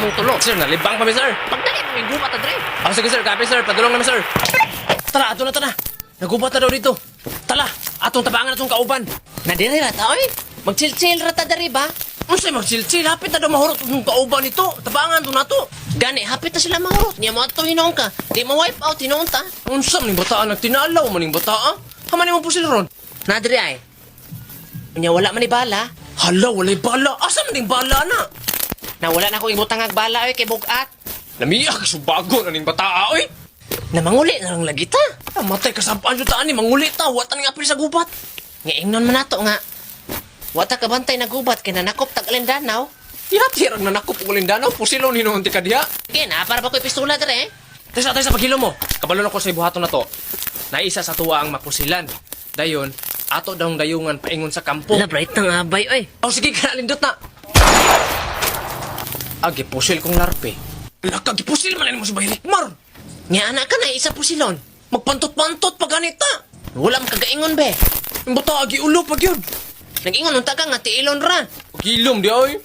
mong tulo. Sir, nalibang pa mi, sir. Pagdali mo yung gubat, Dre. Ah, sige, sir. Copy, sir. Padulong namin, sir. Tara, ato na. Nagubat na daw dito. Tala, atong tabangan atong kauban. Nadiri rata, oy. Magchill-chill rata, Dre ba? Unsay magsilsil, hapit na daw mahurot yung kauban nito. Tabangan to na to. Gani, hapit na sila mahurot. Niya mo ato hinong ka. Di mo wipe out, hinong ta. Unsa maning bataan nagtinalaw maning bataa? Haman mo po sila ron. Nadiri ay. Nya wala man ni bala. Hala, walay bala. Asa maning bala na? Nawala na ko ibutang ag bala, oy, kay bugat. Lamiyak, subago na ning bataa, oy. Namanguli na lang lagi ta. Matay kasapaan yung taan ni mangulit ta. Watan nga apil sa gubat. Nga ingnon man nato nga. Wata ka bantay na gubat kay nanakop tag alindanaw. Tirang na nakop ulin danaw. Pusilon hinuhunti ka diha. Sige na, para ba ko'y pistola, Dre? Tesa sa paghilo mo. Kabalo na ko sa ibuhaton na to. Naisa sa tuwa ang mapusilan. Dayon, ato daw dayungan paingon sa kampo. Bright na nga, bay, oy. Oh, sige, kanalindot na. Agi, pusil kong larpe. Laka, gipusil man mo si Baylikmar. Nga anak ka na, isa po silon. Magpantot-pantot pa ganita. Wala mo kagaingon, be. Ang bata, agi ulo pag yun. Nag-ingon, unta ka nga, tiilon ra. Pagilom di ay.